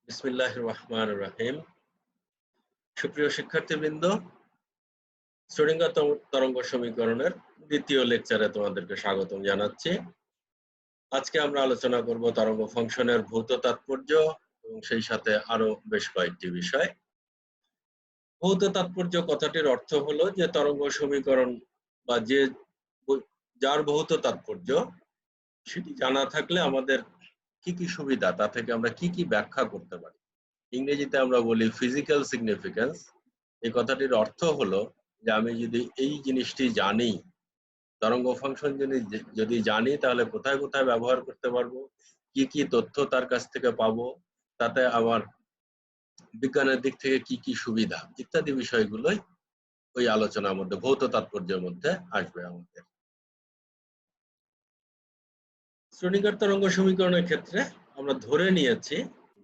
বিসমিল্লাহির রহমানির রহিম। সুপ্রিয় শিক্ষার্থীবৃন্দ, শ্রোডিঙ্গার তরঙ্গ সমীকরণের দ্বিতীয় লেকচারে তোমাদেরকে স্বাগতম জানাচ্ছি। আজকে আমরা আলোচনা করব তরঙ্গ ফাংশনের ভৌত তাৎপর্য এবং সেই সাথে আরো বেশ কয়েকটি বিষয়। ভৌত তাৎপর্য কথাটির অর্থ হলো যে তরঙ্গ সমীকরণ বা যার ভৌত তাৎপর্য সেটি জানা থাকলে আমাদের কি কি সুবিধা, তা থেকে আমরা কি কি ব্যাখ্যা করতে পারি। ইংরেজিতে আমরা বলি ফিজিক্যাল সিগনিফিকেন্স। এই কথাটির অর্থ হলো যে আমি যদি এই জিনিসটি জানি, তরঙ্গ ফাংশন যদি জানি, তাহলে কোথায় কোথায় ব্যবহার করতে পারবো, কি কি তথ্য তার কাছ থেকে পাবো, তাতে আমার বিজ্ঞানের দিক থেকে কি কি সুবিধা ইত্যাদি বিষয়গুলোই ওই আলোচনার মধ্যে ভৌত তাৎপর্যের মধ্যে আসবে আমাদের। শ্রোডিঙ্গার তরঙ্গ সমীকরণের ক্ষেত্রে আমরা ধরে নিয়েছি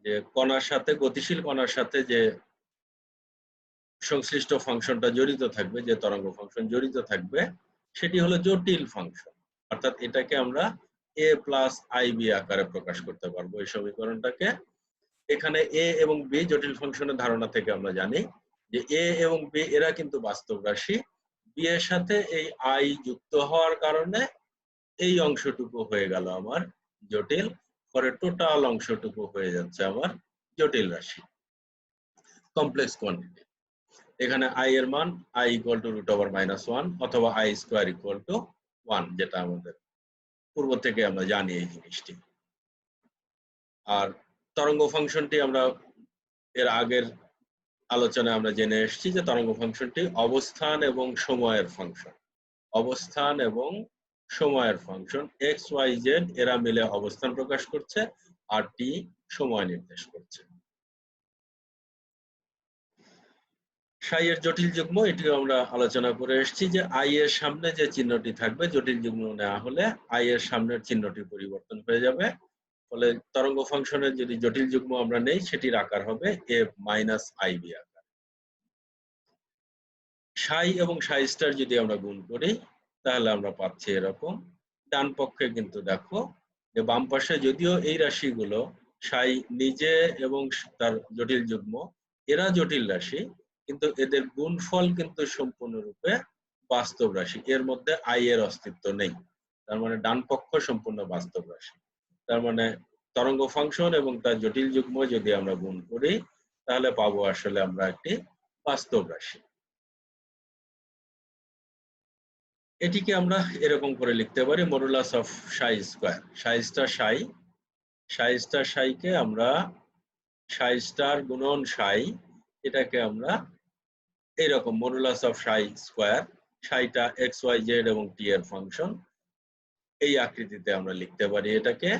যে কণার সাথে, গতিশীল কণার সাথে যে সংশ্লিষ্ট ফাংশনটা জড়িত থাকবে, যে তরঙ্গ ফাংশন জড়িত থাকবে, সেটি হলো জটিল ফাংশন। অর্থাৎ এটাকে আমরা a প্লাস ib আকারে প্রকাশ করতে পারবো এই সমীকরণটাকে। এখানে a এবং b জটিল ফাংশনের ধারণা থেকে আমরা জানি যে a এবং b এরা কিন্তু বাস্তব রাশি। b এর সাথে এই i যুক্ত হওয়ার কারণে এই অংশটুকু হয়ে গেল আমার জটিল, পরে টোটাল অংশটুকু হয়ে যাচ্ছে আমার জটিল রাশি, কমপ্লেক্স কোয়ান্টিটি। এখানে i এর মান i ইকুয়াল টু √(-1) অথবা i স্কয়ার ইকুয়াল টু 1, যেটা আমাদের পূর্ব থেকে আমরা জানি এই জিনিসটি। আর তরঙ্গ ফাংশনটি আমরা এর আগের আলোচনায় আমরা জেনে এসেছি যে তরঙ্গ ফাংশনটি অবস্থান এবং সময়ের ফাংশন। অবস্থান এবং সময়ের ফাংশন, এক্স ওয়াই জেড এরা মিলে অবস্থান প্রকাশ করছে আর টি সময় নির্দেশ করছে। সাই এর জটিল যুগ্ম, এটিও আমরা আলোচনা করে এসেছি যে আই এর সামনে যে চিহ্নটি থাকবে, জটিল যুগ্ম নেওয়া হলে আই এর সামনের চিহ্নটি পরিবর্তন হয়ে যাবে। ফলে তরঙ্গ ফাংশনের যদি জটিল যুগ্ম আমরা নেই, সেটির আকার হবে a মাইনাস আইবি আকার। সাই এবং সাই স্টার যদি আমরা গুণ করি, তাহলে আমরা পাচ্ছি এরকম। ডান পক্ষে কিন্তু দেখো যে বাম পাশে যদিও এই রাশিগুলো সাই নিজে এবং তার জটিল যুগ্ম এরা জটিল রাশি, কিন্তু এদের গুণফল কিন্তু সম্পূর্ণরূপে বাস্তব রাশি। এর মধ্যে আই এর অস্তিত্ব নেই। তার মানে ডান পক্ষ সম্পূর্ণ বাস্তব রাশি। তার মানে তরঙ্গ ফাংশন এবং তার জটিল যুগ্ম যদি আমরা গুণ করি, তাহলে পাবো আসলে আমরা একটি বাস্তব রাশি। এটিকে আমরা এরকম করে লিখতে পারি modulus of Sai square. Sai star Sai, Sai star সাইকে আমরা সাই স্টার গুণন সাই, এটাকে আমরা এইরকম modulus of Sai square, সাইটা x Y Z এবং টি এর ফাংশন, এই আকৃতিতে আমরা লিখতে পারি এটাকে।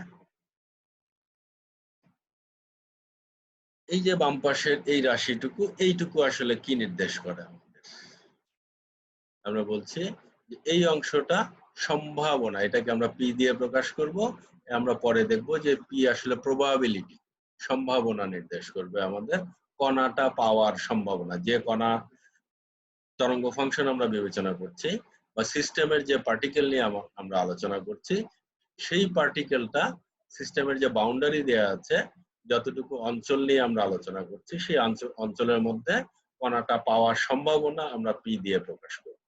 এই যে বাম পাশের এই রাশিটুকু, এইটুকু আসলে কি নির্দেশ করে আমাদের? আমরা বলছি যে এই অংশটা সম্ভাবনা, এটাকে আমরা পি দিয়ে প্রকাশ করব। আমরা পরে দেখব যে পি আসলে প্রবাবিলিটি, সম্ভাবনা নির্দেশ করবে আমাদের, কণাটা পাওয়ার সম্ভাবনা। যে কণা তরঙ্গ ফাংশন আমরা বিবেচনা করছি বা সিস্টেমের যে পার্টিকেল নিয়ে আমরা আলোচনা করছি, সেই পার্টিকেলটা সিস্টেমের যে বাউন্ডারি দেয়া আছে, যতটুকু অঞ্চল নিয়ে আমরা আলোচনা করছি, সেই অঞ্চলের মধ্যে কণাটা পাওয়ার সম্ভাবনা আমরা পি দিয়ে প্রকাশ করব।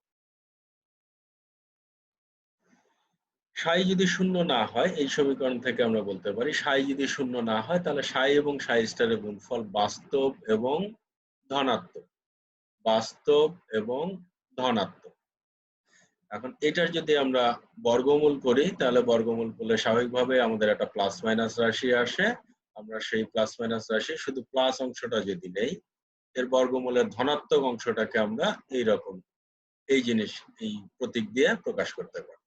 সাই যদি শূন্য না হয়, এই সমীকরণ থেকে আমরা বলতে পারি সাই যদি শূন্য না হয়, তাহলে সাই এবং সাই স্টারের গুণফল বাস্তব এবং ধনাত্মক, বাস্তব এবং ধনাত্মক। এখন এটার যদি আমরা বর্গমূল করি, তাহলে বর্গমূল করলে স্বাভাবিকভাবে আমাদের একটা প্লাস মাইনাস রাশি আসে। আমরা সেই প্লাস মাইনাস রাশি শুধু প্লাস অংশটা যদি নেই, এর বর্গমূলের ধনাত্মক অংশটাকে আমরা এইরকম এই জিনিস, এই প্রতীক দিয়ে প্রকাশ করতে পারি।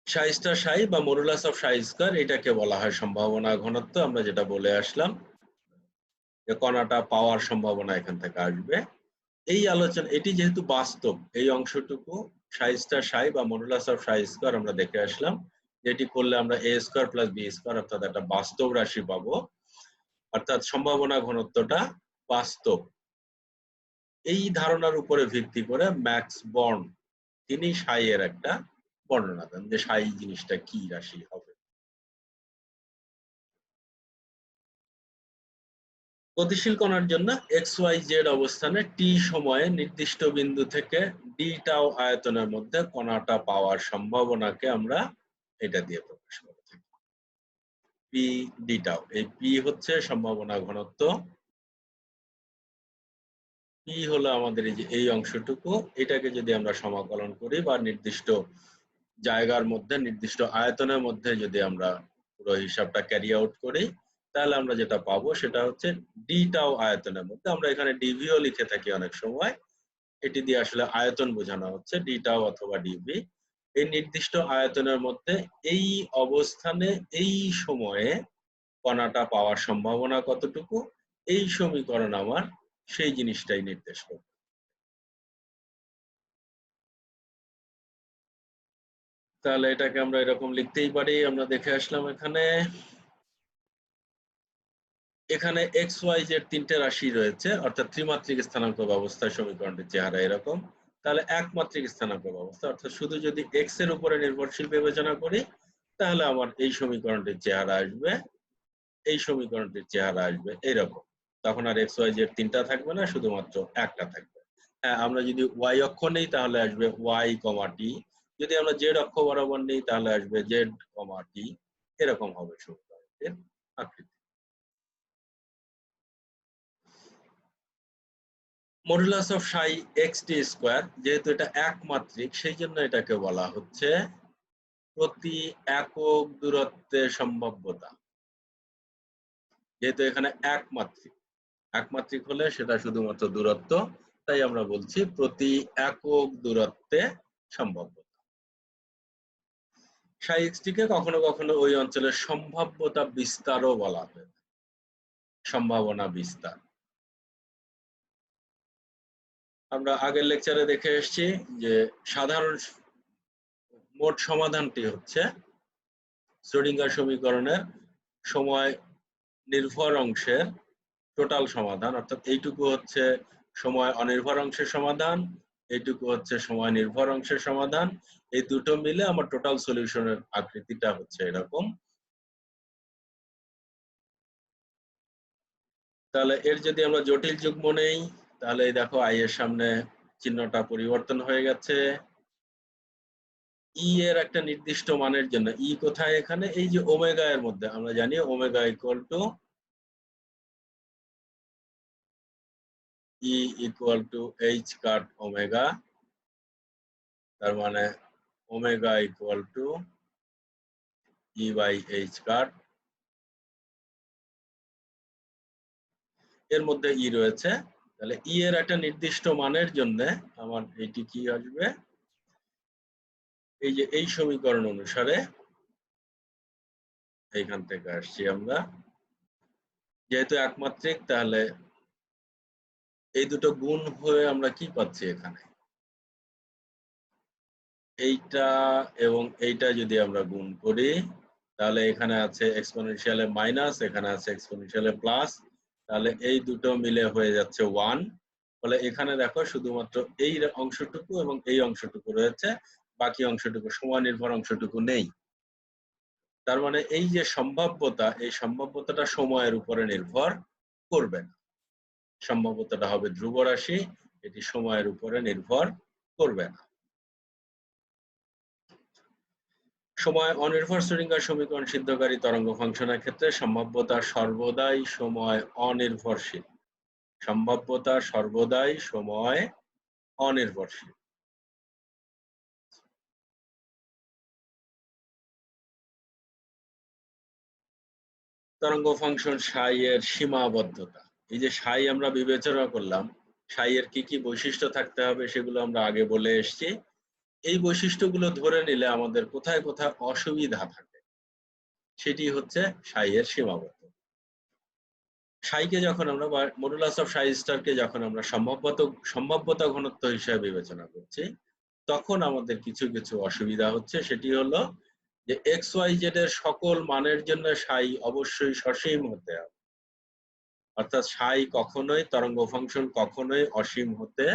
সাই স্টার সাই বা মডুলাস অফ সাই স্কয়ার, এটাকে বলা হয় সম্ভাবনা ঘনত্ব। আমরা যেটা বলে আসলাম যে কণাটা পাওয়ার সম্ভাবনা এখান থেকে আসবে। এই আলোচনা, এটি যেহেতু বাস্তব, এই অংশটুকু সাই স্টার সাই বা মডুলাস অফ সাই স্কয়ার আমরা দেখে আসলাম, যেটি করলে আমরা a square plus b square অর্থাৎ একটা বাস্তব রাশি পাবো, অর্থাৎ সম্ভাবনা ঘনত্বটা বাস্তব। এই ধারণার উপরে ভিত্তি করে ম্যাক্স বর্ন তিনি সাই এর একটা বর্ণনা দেন যে সাই জিনিসটা কি রাশি হবে। গতিশীল কণার জন্য XYZ অবস্থানে টি সময়ে নির্দিষ্ট বিন্দু থেকে ডি টাও আয়তনের মধ্যে কণাটা পাওয়ার সম্ভাবনাকে আমরা এটা দিয়ে প্রকাশ করে থাকি, পি ডি টাও। এই পি হচ্ছে সম্ভাবনা ঘনত্ব, পি হলো আমাদের এই যে এই অংশটুকু, এটাকে যদি আমরা সমাকলন করি বা নির্দিষ্ট জায়গার মধ্যে নির্দিষ্ট আয়তনের মধ্যে যদি আমরা পুরো হিসাবটা ক্যারি আউট করি, তাহলে আমরা যেটা পাবো সেটা হচ্ছে ডি টাও আয়তনের মধ্যে, আমরা এখানে ডিভিও লিখে থাকি অনেক সময়, এটি দিয়ে আসলে আয়তন বোঝানো হচ্ছে, ডি টাও অথবা ডিভি। এই নির্দিষ্ট আয়তনের মধ্যে এই অবস্থানে এই সময়ে কণাটা পাওয়ার সম্ভাবনা কতটুকু, এই সমীকরণ আমার সেই জিনিসটাই নির্দেশ করবে। তাহলে এটাকে আমরা এরকম লিখতেই পারি। আমরা দেখে আসলাম এখানে এখানে এক্স ওয়াই জেড তিনটে রাশি রয়েছে, অর্থাৎ ত্রিমাত্রিক স্থানাঙ্ক ব্যবস্থায় সমীকরণটির চেহারা এরকম। তাহলে একমাত্রিক স্থানাঙ্ক ব্যবস্থা, অর্থাৎ শুধু যদি এক্স এর উপরে নির্ভরশীল বিবেচনা করি, তাহলে আমার এই সমীকরণটির চেহারা আসবে, এই সমীকরণটির চেহারা আসবে এরকম। তখন আর এক্স ওয়াই জেড তিনটা থাকবে না, শুধুমাত্র একটা থাকবে। হ্যাঁ, আমরা যদি ওয়াই অক্ষ নেই তাহলে আসবে ওয়াই কমা টি, যদি আমরা জেড অক্ষ বরাবর নেই তাহলে আসবে জেড কমা টি, এরকম হবে সমীকরণটির আকৃতি। Modulus of Sai x T square, যেহেতু এটা একমাত্রিক সেই জন্য এটাকে বলা হচ্ছে প্রতি একক দূরত্বের সম্ভাব্যতা। যেহেতু এখানে একমাত্রিক, একমাত্রিক হলে সেটা শুধুমাত্র দূরত্ব, তাই আমরা বলছি প্রতি একক দূরত্বে সম্ভাব্যতা। সাই এক্স টিকে কখনো কখনো ওই অঞ্চলের সম্ভাব্যতা বিস্তারও বলা হয়, সম্ভাবনা বিস্তার। আমরা আগের লেকচারে দেখে এসেছি যে সাধারণ মোট সমাধানটি হচ্ছে শ্রোডিঙ্গার সমীকরণের সময় নির্ভর অংশের টোটাল সমাধান, অর্থাৎ এইটুকু হচ্ছে সময় অনির্ভর অংশের সমাধান, এইটুকু হচ্ছে সময় নির্ভর অংশের সমাধান, এই দুটো মিলে আমার টোটাল সলিউশনের আকৃতিটা হচ্ছে এরকম। তাহলে এর যদি আমরা জটিল যুগ্ম নেই, তাহলে এই দেখো আই এর সামনে চিহ্নটা পরিবর্তন হয়ে গেছে। ই এর একটা নির্দিষ্ট মানের জন্য, ই কোথায় এখানে, এই যে ওমেগা এর মধ্যে, আমরা জানি omega equal to E equal to H cut omega, তার মানে omega equal to E by H cut, এর মধ্যে ই রয়েছে। তাহলে ই এর একটা নির্দিষ্ট মানের জন্য আমার এটি কি আসবে, এই যে এই সমীকরণ অনুসারে এইখান থেকে আসছি আমরা, যেহেতু একমাত্রিক তাহলে এই দুটো গুণ হয়ে আমরা কি পাচ্ছি এখানে, এইটা এবং এইটা যদি আমরা গুণ করি তাহলে এখানে আছে এক্সপোনেনশিয়ালে মাইনাস, এখানে আছে এক্সপোনেনশিয়ালে প্লাস, তাহলে এই দুটো মিলে হয়ে যাচ্ছে 1। ফলে এখানে দেখো শুধুমাত্র এই অংশটুকু এবং এই অংশটুকু রয়েছে, বাকি অংশটুকু সময় নির্ভর অংশটুকু নেই। তার মানে এই যে সম্ভাব্যতা, এই সম্ভাব্যতাটা সময়ের উপরে নির্ভর করবে না, সম্ভাব্যতাটা হবে ধ্রুব রাশি, এটি সময়ের উপরে নির্ভর করবে না। সময় অনির্ভর শ্রোডিঙ্গার সমীকরণ সিদ্ধকারী তরঙ্গ ফাংশনের ক্ষেত্রে সম্ভাব্যতা সর্বদাই সময় অনির্ভরশীল, সম্ভাব্যতা সর্বদাই সময় অনির্ভরশীল। তরঙ্গ ফাংশন সাই এর সীমাবদ্ধতা, এই যে সাই আমরা বিবেচনা করলাম, সাই এর কি কি বৈশিষ্ট্য থাকতে হবে সেগুলো আমরা আগে বলে এসেছি। এই বৈশিষ্ট্যগুলো ধরে নিলে আমাদের কোথায় কোথায় অসুবিধা থাকে সেটি হচ্ছে সাই এর সীমাবদ্ধতা। সাইকে যখন আমরা বা মডুলাস অফ সাই স্টারকে যখন আমরা সম্ভাব্যতা ঘনত্ব হিসেবে বিবেচনা করছি, তখন আমাদের কিছু কিছু অসুবিধা হচ্ছে। সেটি হলো যে এক্স ওয়াই জেড এর সকল মানের জন্য সাই অবশ্যই সসীম হতে হবে, অর্থাৎ সাই কখনোই, তরঙ্গ ফাংশন কখনোই অসীম হতে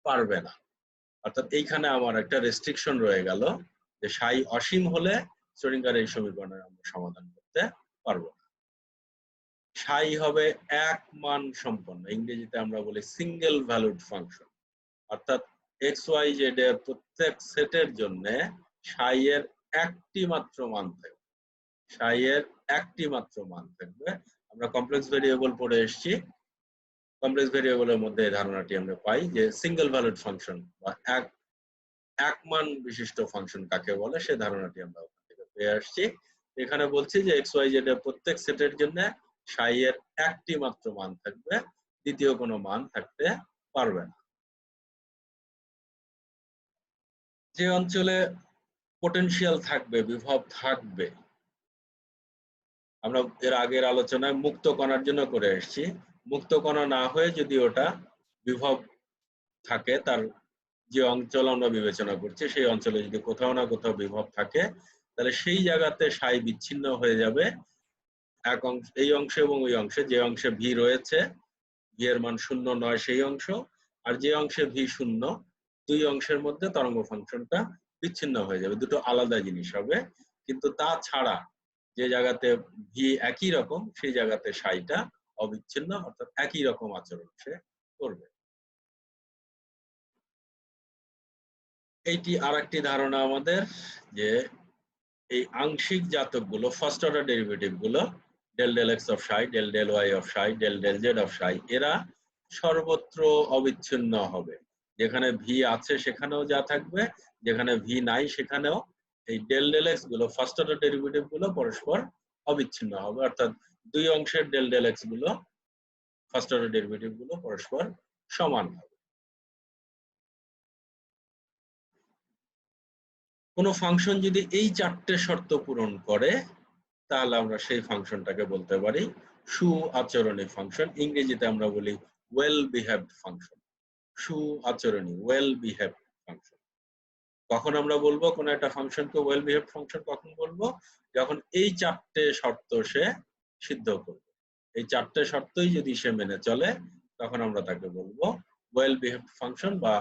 পারবে না। অর্থাৎ এইখানে আমার একটা রেস্ট্রিকশন রয়ে গেল যে সাই অসীম হলে শ্রোডিঙ্গার এই সমীকরণের আমরা সমাধান করতে পারবো না। সাই হবে এক মান সম্পন্ন, ইংরেজিতে আমরা বলি সিঙ্গেল ভ্যালুড ফাংশন, অর্থাৎ এক্স ওয়াই জেড এর প্রত্যেক সেটের জন্য সাই এর একটি মাত্র মান থাকবে, সাই এর একটি মাত্র মান থাকবে। আমরা কমপ্লেক্স ভেরিয়েবল পড়ে এসেছি, কমপ্লেক্স ভেরিয়েবলের মধ্যে এই ধারণাটি আমরা পাই যে সিঙ্গেল ভ্যালুড ফাংশন বা এক মান বিশিষ্ট ফাংশন কাকে বলে সে ধারণাটি আমরা ওখান থেকে পেয়ে আসছি। এখানে বলছি যে এক্স ওয়াই জেড এর প্রত্যেক সেটের জন্য সাই এর একটি মাত্র মান থাকবে, দ্বিতীয় কোনো মান থাকতে পারবে না। যে অঞ্চলে পোটেনশিয়াল থাকবে, বিভব থাকবে, আমরা এর আগের আলোচনায় মুক্ত কণার জন্য করে এসেছি, মুক্ত কণা না হয়ে যদি ওটা বিভব থাকে, তার যে অঞ্চল আমরা বিবেচনা করছি সেই অঞ্চলে যদি কোথাও না কোথাও বিভব থাকে, তাহলে সেই জায়গাতে সাই বিচ্ছিন্ন হয়ে যাবে এক অংশ, এই অংশ এবং ওই অংশে। যে অংশে ভি রয়েছে, ভি এর মান 0 নয় সেই অংশ, আর যে অংশে ভি 0, দুই অংশের মধ্যে তরঙ্গ ফাংশনটা বিচ্ছিন্ন হয়ে যাবে, দুটো আলাদা জিনিস হবে। কিন্তু তা ছাড়া যে জায়গাতে ভি একই রকম সেই জায়গাতে সাইটা অবিচ্ছিন্ন, অর্থাৎ একই রকম আচরণ সে করবে। এইটি আর একটি ধারণা আমাদের, যে এই আংশিক জাতক গুলো, ফার্স্ট অর্ডার ডেরিভেটিভ গুলো, del del x of Sai, del del y of Sai, del del z of সাই, এরা সর্বত্র অবিচ্ছিন্ন হবে। যেখানে ভি আছে সেখানেও যা থাকবে, যেখানে ভি নাই সেখানেও এই ডেল ডেল এক্স গুলো, ফার্স্ট অর্ডার ডেরিভেটিভ গুলো পরস্পর অবিচ্ছিন্ন হবে, অর্থাৎ দুই অংশের ডেল ডেল এক্স গুলো, ফার্স্ট অর্ডার ডেরিভেটিভ গুলো পরস্পর সমান হবে। কোনো ফাংশন যদি এই চারটে শর্ত পূরণ করে, তাহলে আমরা সেই ফাংশনটাকে বলতে পারি সু আচরণী ফাংশন, ইংরেজিতে আমরা বলি ওয়েল বিহেভড ফাংশন। সু আচরণী, ওয়েল বিহেভড ফাংশন। কখন আমরা বলবো কোন একটা ফাংশনকে ওয়েল বিহেভড ফাংশন? কখন বলবো? যখন এই চারটে শর্ত সে সিদ্ধ করবে, এই চারটে শর্তই যদি সে মেনে চলে, তখন আমরা তাকে বলবো ওয়েল বিহেভড ফাংশন বা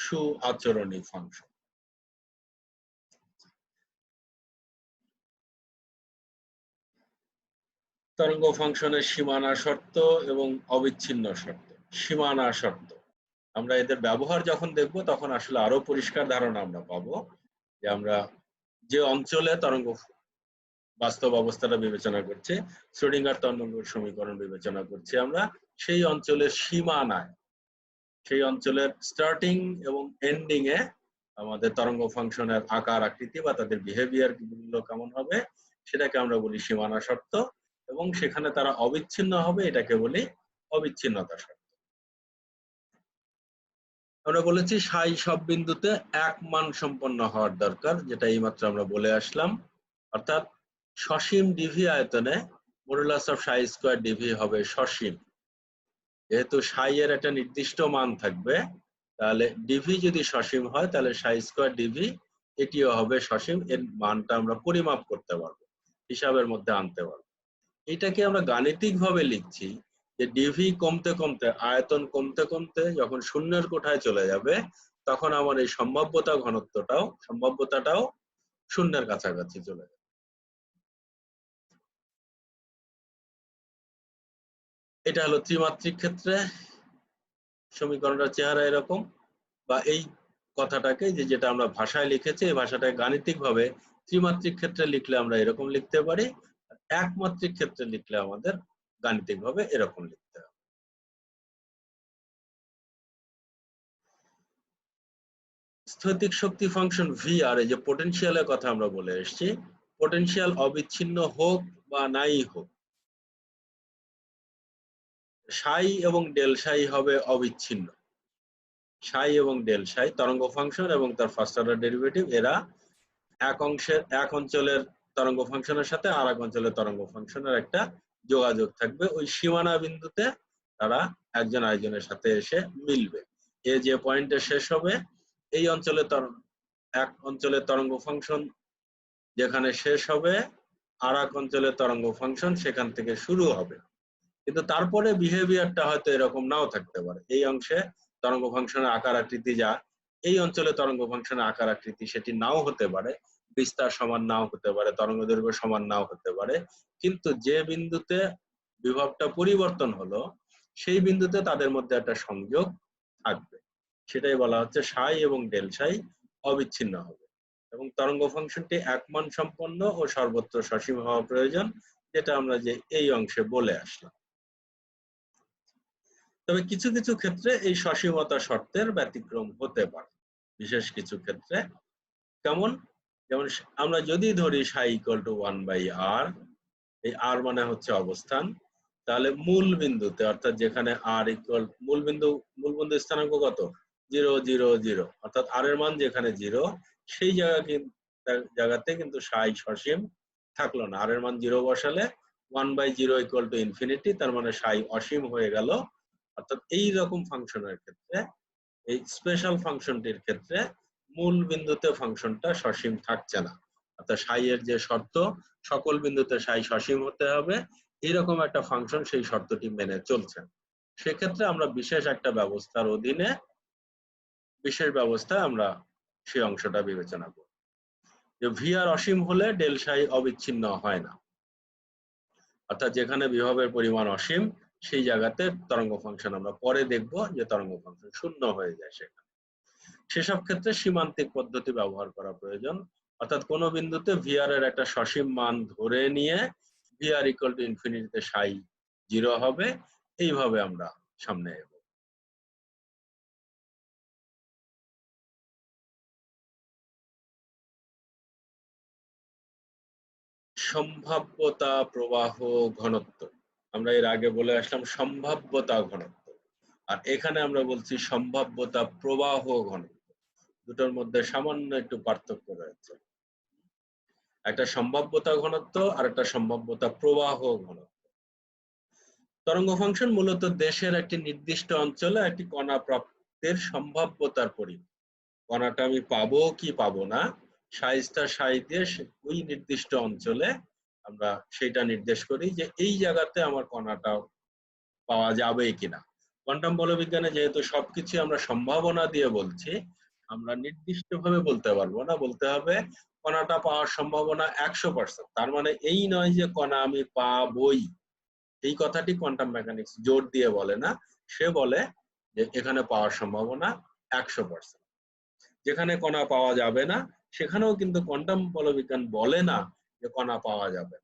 সু আচরণী ফাংশন। তরঙ্গ ফাংশনের সীমানা শর্ত এবং অবিচ্ছিন্ন শর্ত। সীমানা শর্ত আমরা এদের ব্যবহার যখন দেখব তখন আসলে আরো পরিষ্কার ধারণা আমরা পাবো, যে আমরা যে অঞ্চলে তরঙ্গ বাস্তব অবস্থাটা বিবেচনা করছে, শ্রোডিঙ্গার তরঙ্গ সমীকরণ বিবেচনা করছি আমরা, সেই অঞ্চলের সীমানায়, সেই অঞ্চলের স্টার্টিং এবং এন্ডিং এ আমাদের তরঙ্গ ফাংশনের আকার আকৃতি বা তাদের বিহেভিয়ার গুলো কেমন হবে সেটাকে আমরা বলি সীমানা শর্ত, এবং সেখানে তারা অবিচ্ছিন্ন হবে, এটাকে বলি অবিচ্ছিন্নতা শর্ত। আমরা বলেছি সাই সব বিন্দুতে এক মান সম্পন্ন হওয়ার দরকার, যেটা এইমাত্র আমরা বলে আসলাম, অর্থাৎ সসীম ডিভি আয়তনে modulus of Sai square DV হবে সসীম। যেহেতু সাই এর একটা নির্দিষ্ট মান থাকবে, তাহলে ডিভি যদি সসীম হয় তাহলে সাই স্কয়ার ডিভি এটিও হবে সসীম, এর মানটা আমরা পরিমাপ করতে পারবো, হিসাবের মধ্যে আনতে পারবো। এটাকে আমরা গাণিতিক ভাবে লিখছি যে ডিভি কমতে কমতে, আয়তন কমতে কমতে যখন শূন্যের কোঠায় চলে যাবে, তখন আমার এই সম্ভাব্যতাটাও শূন্যের কাছাকাছি চলে যাবে। এটা হলো ত্রিমাত্রিক ক্ষেত্রে সমীকরণটার চেহারা এরকম, বা এই কথাটাকে যেটা আমরা ভাষায় লিখেছি, এই ভাষাটাকে গাণিতিক ভাবে ত্রিমাত্রিক ক্ষেত্রে লিখলে আমরা এরকম লিখতে পারি, একমাত্রিক ক্ষেত্রে লিখলে আমাদের গাণিতিক ভাবে এরকম লিখতে হবে। স্থৈতিক শক্তি ফাংশন ভি আর এই যে পোটেনশিয়ালের কথা আমরা বলে এসেছি, পোটেনশিয়াল অবিচ্ছিন্ন হোক বা নাই হোক, সাই এবং ডেল সাই হবে অবিচ্ছিন্ন। সাই এবং ডেল সাই তরঙ্গ ফাংশন এবং তার ফার্স্ট অর্ডার ডেরিভেটিভ, এরা এক অঞ্চলের তরঙ্গ ফাংশনের সাথে আর এক অঞ্চলের তরঙ্গ ফাংশনের একটা যোগাযোগ থাকবে, ওই সীমানা বিন্দুতে তারা একজন আরেকজনের সাথে এসে মিলবে। এ যে পয়েন্টে শেষ হবে, এই অঞ্চলে এক অঞ্চলের তরঙ্গ ফাংশন যেখানে শেষ হবে, আর এক অঞ্চলের তরঙ্গ ফাংশন সেখান থেকে শুরু হবে। কিন্তু তারপরে বিহেভিয়ারটা হয়তো এরকম নাও থাকতে পারে, এই অংশে তরঙ্গ ফাংশনের আকার আকৃতি যা, এই অঞ্চলে তরঙ্গ ফাংশনের আকার আকৃতি সেটি নাও হতে পারে, বিস্তার সমান নাও হতে পারে, তরঙ্গ দৈর্ঘ্য সমান নাও হতে পারে, কিন্তু যে বিন্দুতে বিভবটা পরিবর্তন হলো সেই বিন্দুতে তাদের মধ্যে একটা সংযোগ থাকবে, সেটাই বলা হচ্ছে সাই এবং ডেল সাই অবিচ্ছিন্ন হবে এবং তরঙ্গ ফাংশনটি একমান সম্পন্ন ও সর্বত্র সসীম হওয়া প্রয়োজন, যেটা আমরা যে এই অংশে বলে আসলাম। তবে কিছু কিছু ক্ষেত্রে এই সসীমতা শর্তের ব্যতিক্রম হতে পারে, বিশেষ কিছু ক্ষেত্রে। কেমন? যেমন আমরা যদি ধরি সাই ইকুয়াল টু 1/r, এই r মানে হচ্ছে অবস্থান, তাহলে মূল বিন্দুতে অর্থাৎ যেখানে r ইকুয়াল মূল বিন্দু স্থানাঙ্ক কত 0 0 0, অর্থাৎ r এর মান যেখানে 0 সেই জায়গাতে কিন্তু সাই সসীম থাকলো না। r এর মান 0 বসালে 1/0 ইকুয়াল টু ইনফিনিটি, তার মানে সাই অসীম হয়ে গেল। অর্থাৎ এই রকম ফাংশনের ক্ষেত্রে, এই স্পেশাল ফাংশনটির ক্ষেত্রে মূল বিন্দুতে ফাংশনটা সসীম থাকছে না, অর্থাৎ সাই এর যে শর্ত সকল বিন্দুতে সাই সসীম হতে হবে এইরকম একটা ফাংশন সেই শর্তটি মেনে চলছে। সেক্ষেত্রে আমরা বিশেষ একটা ব্যবস্থার অধীনে বিশেষ ব্যবস্থায় আমরা সেই অংশটা বিবেচনা করব যে ভিআর অসীম হলে ডেল সাই অবিচ্ছিন্ন হয় না, অর্থাৎ যেখানে বিভবের পরিমাণ অসীম সেই জায়গাতে তরঙ্গ ফাংশন আমরা পরে দেখব যে তরঙ্গ ফাংশন শূন্য হয়ে যায় সেখানে। সেসব ক্ষেত্রে সীমান্তিক পদ্ধতি ব্যবহার করা প্রয়োজন, অর্থাৎ কোনো বিন্দুতে ভিআর এর একটা সসীম মান ধরে নিয়ে ভিআর ইকুয়াল টু ইনফিনিটিতে সাই 0 হবে, এইভাবে আমরা সামনে এগোব। সম্ভাব্যতা প্রবাহ ঘনত্ব, আমরা এর আগে বলে আসলাম সম্ভাব্যতা ঘনত্ব, আর এখানে আমরা বলছি সম্ভাব্যতা প্রবাহ ঘনত্ব। দুটোর মধ্যে সামান্য একটু পার্থক্য রয়েছে, একটা সম্ভাব্যতা ঘনত্ব আর একটা সম্ভাব্যতা প্রবাহ ঘনত্ব। তরঙ্গ ফাংশন মূলত দেশের একটি নির্দিষ্ট অঞ্চলে একটি কণা প্রাপ্তির সম্ভাব্যতার পরিমাণ। কণাটা আমি পাবো কি পাবো না, সাই স্টার সাই দিয়ে ওই নির্দিষ্ট অঞ্চলে আমরা সেটা নির্দেশ করি যে এই জায়গাতে আমার কণাটা পাওয়া যাবে কিনা। কোয়ান্টাম বলবিজ্ঞানে যেহেতু সবকিছু আমরা সম্ভাবনা দিয়ে বলছি, আমরা নির্দিষ্টভাবে বলতে পারবো না, বলতে হবে কণাটা পাওয়ার সম্ভাবনা 100%। তার মানে এই নয় যে কণা আমি পাবই, এই কথাটি কোয়ান্টাম মেকানিক্স জোর দিয়ে বলে না, সে বলে যে এখানে পাওয়ার সম্ভাবনা 100%। যেখানে কণা পাওয়া যাবে না সেখানেও কিন্তু কোয়ান্টাম বলবিজ্ঞান বলে না যে কণা পাওয়া যাবে,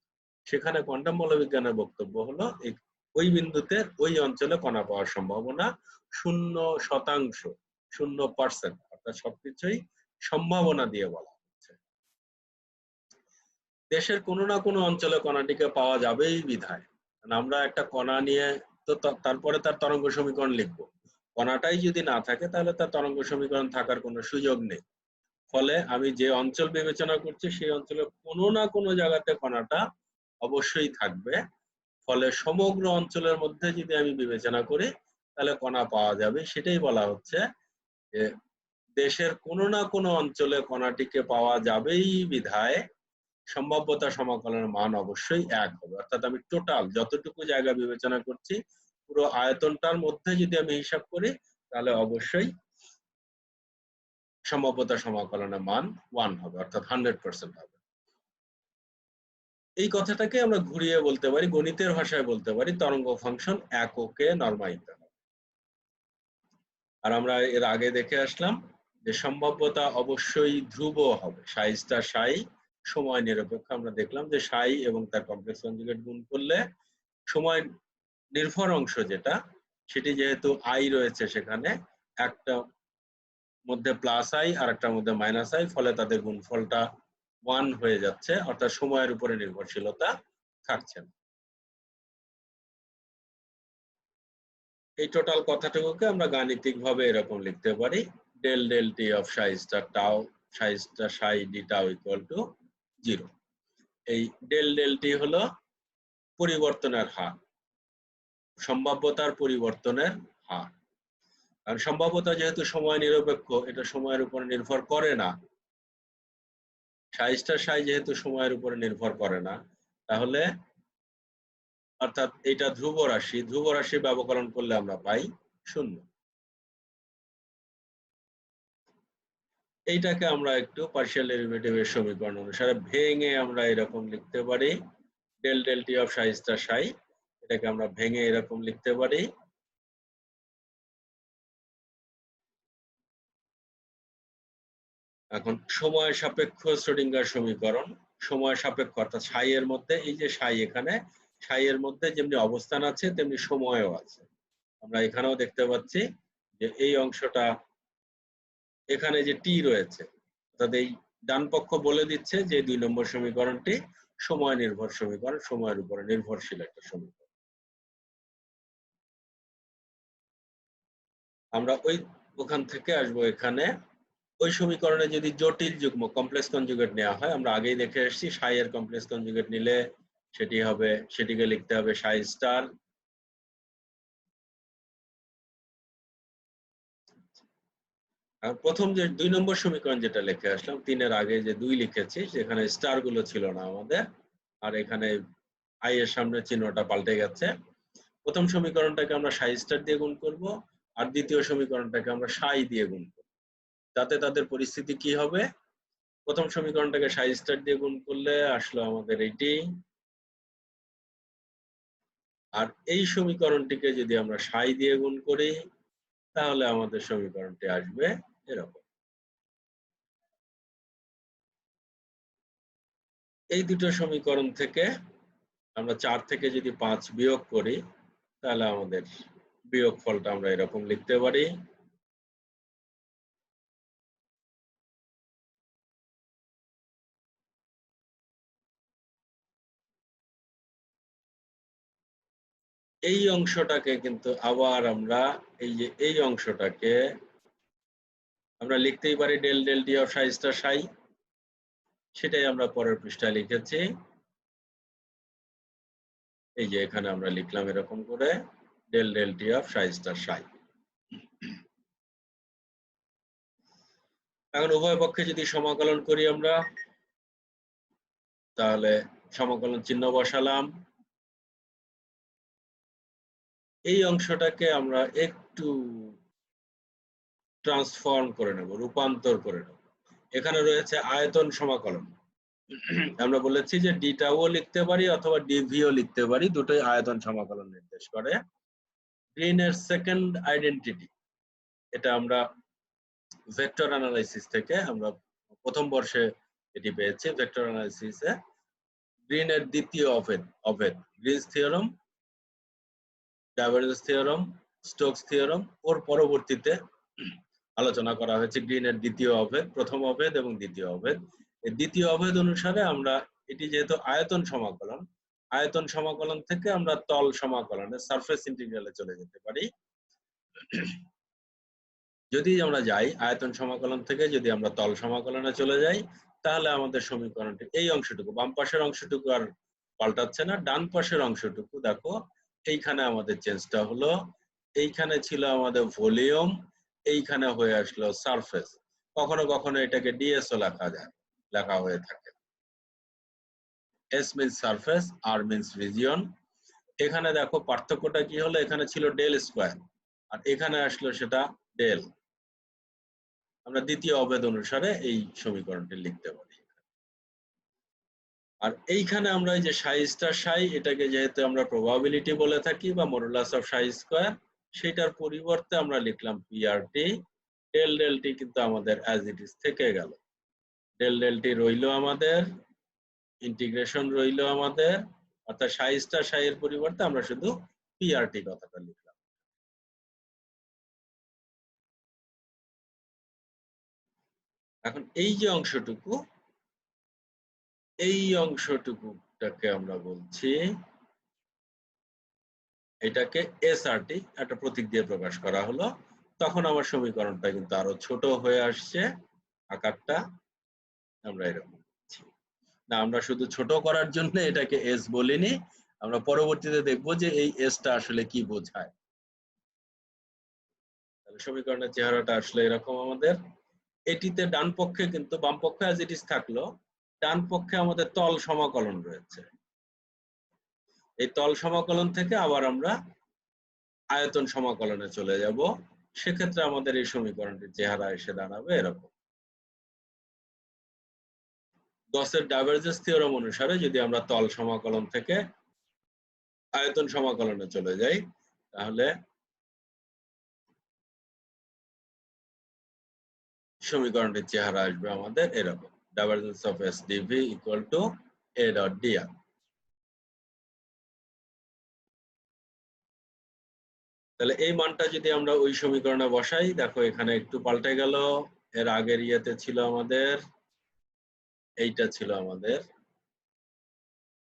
সেখানে কোয়ান্টাম বলবিজ্ঞানের বক্তব্য হলো ওই বিন্দুতে ওই অঞ্চলে কণা পাওয়ার সম্ভাবনা 0%, 0%, অর্থাৎ সবকিছুই সম্ভাবনা দিয়ে বলা হচ্ছে। দেশের কোনো না কোনো অঞ্চলে কণাটিকে পাওয়া যাবেই বিধায়, আমরা একটা কণা নিয়ে তো তারপরে তার তরঙ্গ সমীকরণ লিখবো, কণাটাই যদি না থাকে তাহলে তার তরঙ্গ সমীকরণ থাকার কোনো সুযোগ নেই। ফলে আমি যে অঞ্চল বিবেচনা করছি সেই অঞ্চলে কোনো না কোনো জায়গাতে কণাটা অবশ্যই থাকবে, ফলে সমগ্র অঞ্চলের মধ্যে যদি আমি বিবেচনা করি তাহলে কণা পাওয়া যাবে। সেটাই বলা হচ্ছে যে দেশের কোনো না কোনো অঞ্চলে কণাটিকে পাওয়া যাবেই বিধায় সম্ভাব্যতা সমাকলনের মান অবশ্যই 1 হবে, অর্থাৎ আমি টোটাল যতটুকু জায়গা বিবেচনা করছি পুরো আয়তনটার মধ্যে যদি আমি হিসাব করি তাহলে অবশ্যই সম্ভাব্যতা সমাকলনের মান 1 হবে, অর্থাৎ 100% হবে। এই কথাটাকে আমরা ঘুরিয়ে বলতে পারি, গণিতের ভাষায় বলতে পারি তরঙ্গ ফাংশন এককে নরমায়িত হবে। আর আমরা এর আগে দেখে আসলাম যে সম্ভাব্যতা অবশ্যই ধ্রুব হবে, সাই স্টার সাই সময় নিরপেক্ষ। আমরা দেখলাম যে সাই এবং তার কমপ্লেক্স কনজুগেট গুণ করলে সময় নির্ভর অংশ যেটা, সেটি যেহেতু আই রয়েছে সেখানে, একটা মধ্যে প্লাস আই আর একটার মধ্যে মাইনাস আই, ফলে তাদের গুণফলটা 1 হয়ে যাচ্ছে, অর্থাৎ সময়ের উপরে নির্ভরশীলতা থাকছে না। এই টোটাল কথাটুকুকে আমরা গাণিতিকভাবে এরকম লিখতে পারি, del del t of psi star tau psi star psi d tau equal to 0। এই ডেল ডেল টি হলো পরিবর্তনের হার, সম্ভাব্যতার পরিবর্তনের হার। আর সম্ভাব্যতা যেহেতু সময় নিরপেক্ষ, এটা সময়ের উপর নির্ভর করে না, সাই স্টার সাই যেহেতু সময়ের উপরে নির্ভর করে না, তাহলে অর্থাৎ এটা ধ্রুব রাশি, ধ্রুব রাশি ব্যবকলন করলে আমরা পাই 0। এইটাকে আমরা একটু পার্শিয়াল ডেরিভেটিভের সমীকরণ অনুসারে ভেঙে আমরা এরকম লিখতে পারি, del del t of psi star psi, এটাকে আমরা ভেঙে এরকম লিখতে পারি। এখন সময় সাপেক্ষ শ্রোডিঙ্গার সমীকরণ, সময় সাপেক্ষ অর্থাৎ সাই এর মধ্যে, এই যে সাই, এখানে সাই এর মধ্যে যেমনি অবস্থান আছে তেমনি সময়ও আছে। আমরা এখানেও দেখতে পাচ্ছি যে এই অংশটা, এখানে যে টি রয়েছে, অর্থাৎ এই ডান পক্ষ বলে দিচ্ছে যে 2 নম্বর সমীকরণটি সময় নির্ভর সমীকরণ, সময়ের উপরে নির্ভরশীল একটা সমীকরণ। আমরা ওখান থেকে আসবো এখানে। ওই সমীকরণে যদি জটিল যুগ্ম কমপ্লেক্স কনজুগেট নেওয়া হয়, আমরা আগেই দেখে এসেছি সাই এর কমপ্লেক্স কনজুগেট নিলে সেটিকে লিখতে হবে সাই স্টার। আর প্রথম যে 2 নম্বর সমীকরণ যেটা লিখে আসলাম, 3 এর আগে যে 2 লিখেছি, সেখানে স্টার গুলো ছিল না আমাদের, আর এখানে আই এর সামনে চিহ্নটা পাল্টে গেছে। প্রথম সমীকরণটাকে আমরা সাই স্টার দিয়ে গুণ করব, আর দ্বিতীয় সমীকরণটাকে আমরা সাই দিয়ে গুণ করব। তাতে তাদের পরিস্থিতি কি হবে? প্রথম সমীকরণটাকে সাই স্টার দিয়ে গুণ করলে আসলো আমাদের এইটি, আর এই সমীকরণটিকে যদি আমরা সাই দিয়ে গুণ করি তাহলে আমাদের সমীকরণটি আসবে এরকম। এই দুটো সমীকরণ থেকে আমরা 4 থেকে যদি 5 বিয়োগ করি তাহলে আমাদের বিয়োগফলটা আমরা এরকম লিখতে পারি। এই অংশটাকে কিন্তু আবার আমরা এই অংশটাকে আমরা লিখতেই পারি del del t of psi star psi, সেটাই আমরা পরের পৃষ্ঠায় লিখেছি। এই যে এখানে আমরা লিখলাম এরকম করে del del t of psi star psi. এখন উভয় পক্ষে যদি সমাকলন করি আমরা, তাহলে সমাকলন চিহ্ন বসালাম। এই অংশটাকে আমরা একটু ট্রান্সফর্ম করে নেব, রূপান্তর করে নেব। এখানে রয়েছে আয়তন সমাকলন। আমরা বলেছি যে ডিটাও লিখতে পারি অথবা ডিভিও লিখতে পারি, দুটোই আয়তন সমাকলন নির্দেশ করে। গ্রিনের সেকেন্ড আইডেন্টিটি, এটা আমরা ভেক্টর অ্যানালাইসিস থেকে আমরা প্রথম বর্ষে এটি পেয়েছি। ভেক্টর অ্যানালাইসিসে গ্রিনের দ্বিতীয় অভেদ, Green's theorem, divergence theorem, Stokes theorem, ওর পরবর্তীতে আলোচনা করা হয়েছে গ্রিনের দ্বিতীয় অভেদ, প্রথম অভেদ এবং দ্বিতীয় অভেদ। এই দ্বিতীয় অভেদ অনুসারে আমরা, এটি যেহেতু আয়তন সমাকলন থেকে আমরা তল সমাকলনে, সারফেস ইন্টিগ্রালে চলে যেতে পারি। যদি আমরা যাই আয়তন সমাকলন থেকে যদি আমরা তল সমাকলনে চলে যাই, তাহলে আমাদের সমীকরণটি এই অংশটুকু, বাম পাশের অংশটুকু আর পাল্টাচ্ছে না, ডান পাশের অংশটুকু দেখো এইখানে আমাদের চেঞ্জটা হলো। এইখানে ছিল আমাদের ভলিউম, এইখানে হয়ে আসলো সারফেস। কখনো কখনো এটাকে ডিএসও লেখা হয়ে থাকে। এস মিন্স সারফেস, আর মিন্স রিজিয়ন। এখানে দেখো পার্থক্যটা কি হলো, এখানে ছিল ডেল স্কোয়ার আর এখানে আসলো সেটা ডেল। আমরা দ্বিতীয় অভেদ অনুসারে এই সমীকরণটি লিখতে পারি। আর এইখানে আমরা এই যে সাই স্টার সাই, এটাকে যেহেতু আমরা প্রবাবিলিটি বলে থাকি বা মডুলাস অফ সাই স্কোয়ার, সেটার পরিবর্তে আমরা লিখলাম পিআরটি। ডেল ডেল টি কিন্তু আমাদের অ্যাজ ইট ইজ থেকে গেল, ডেল ডেল টি রইল আমাদের, ইন্টিগ্রেশন রইল আমাদের, অর্থাৎ সাই স্টার সাই এর পরিবর্তে আমরা শুধু পিআরটি কথাটা লিখলাম। এখন এই যে অংশটুকু, এই অংশটুকুটাকে আমরা বলছি, এটাকে এসআরটি একটা প্রতীক দিয়ে প্রকাশ করা হলো। তখন আমার সমীকরণটা কিন্তু আরো ছোট হয়ে আসছে আকারটা, আমরা এরকম না, আমরা শুধু ছোট করার জন্য এটাকে এস বলিনি, আমরা পরবর্তীতে দেখব যে এই এসটা আসলে কি বোঝায়। তাহলে সমীকরণের চেহারাটা আসলে এরকম আমাদের। এটিতে ডান পক্ষে কিন্তু, বাম পক্ষে অ্যাজ ইট ইজ থাকলো, ডান পক্ষে আমাদের তল সমাকলন রয়েছে। এই তল সমাকলন থেকে আবার আমরা আয়তন সমাকলনে চলে যাব, সেক্ষেত্রে আমাদের এই সমীকরণটির চেহারা এসে দাঁড়াবে এরকম। গসের ডাইভারজেন্স থিওরেম অনুসারে যদি আমরা তল সমাকলন থেকে আয়তন সমাকলনে চলে যাই তাহলে সমীকরণটির চেহারা আসবে আমাদের এরকম, divergence of s dv equal to a dot dr. তাহলে এই মানটা যদি আমরা ওই সমীকরণে বসাই, দেখো এখানে একটু পাল্টে গেল। এর আগের ইয়েতে ছিল আমাদের এইটা ছিল আমাদের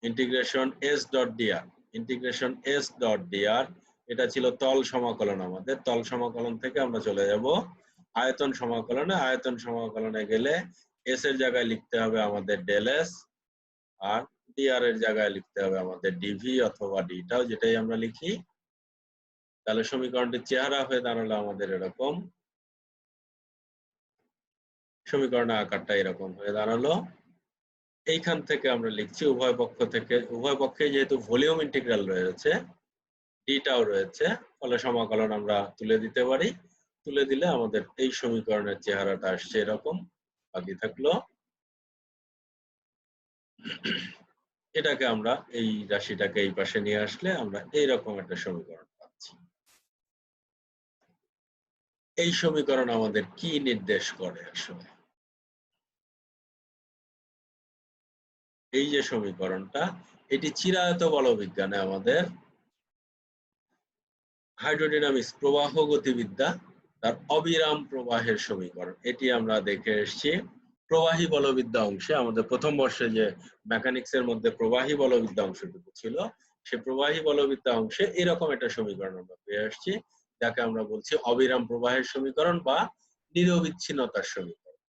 integration s dot dr, integration s dot dr এটা ছিল তল সমাকলন। আমাদের তল সমাকলন থেকে আমরা চলে যাব আয়তন সমাকলনে। আয়তন সমাকলনে গেলে এস এর জায়গায় লিখতে হবে আমাদের ডেল এস, আর ডিআর এর জায়গায় লিখতে হবে আমাদের ডিভি অথবা ডিটাও, যেটাই আমরা লিখি। তাহলে সমীকরণটির চেহারা হয়ে দাঁড়ালো আমাদের এরকম, সমীকরণের আকারটা এরকম হয়ে দাঁড়ালো। এইখান থেকে আমরা লিখছি উভয় পক্ষ থেকে, উভয় পক্ষে যেহেতু ভলিউম ইন্টিগ্রাল রয়েছে, ডিটাও রয়েছে, ফলে সমাকলন আমরা তুলে দিতে পারি। তুলে দিলে আমাদের এই সমীকরণের চেহারাটা আসছে এরকম। বাকি থাকলো এটাকে আমরা এই রাশিটাকে এই পাশে নিয়ে আসলে আমরা এইরকম একটা সমীকরণ পাচ্ছি। এই সমীকরণ আমাদের কি নির্দেশ করে আসলে? এই যে সমীকরণটা, এটি চিরায়ত বলবিজ্ঞানে আমাদের হাইড্রোডাইনামিক্স প্রবাহ গতিবিদ্যা তার অবিরাম প্রবাহের সমীকরণ, এটি আমরা দেখে এসেছি প্রবাহী বলবিদ্যা অংশে। আমাদের প্রথম বর্ষে যে মেকানিক্স এর মধ্যে প্রবাহী বলবিদ্যা অংশটুকু ছিল, সে প্রবাহী বলবিদ্যা অংশে এরকম একটা সমীকরণ আমরা পেয়ে আসছি, যাকে আমরা বলছি অবিরাম প্রবাহের সমীকরণ বা নিরবিচ্ছিন্নতার সমীকরণ।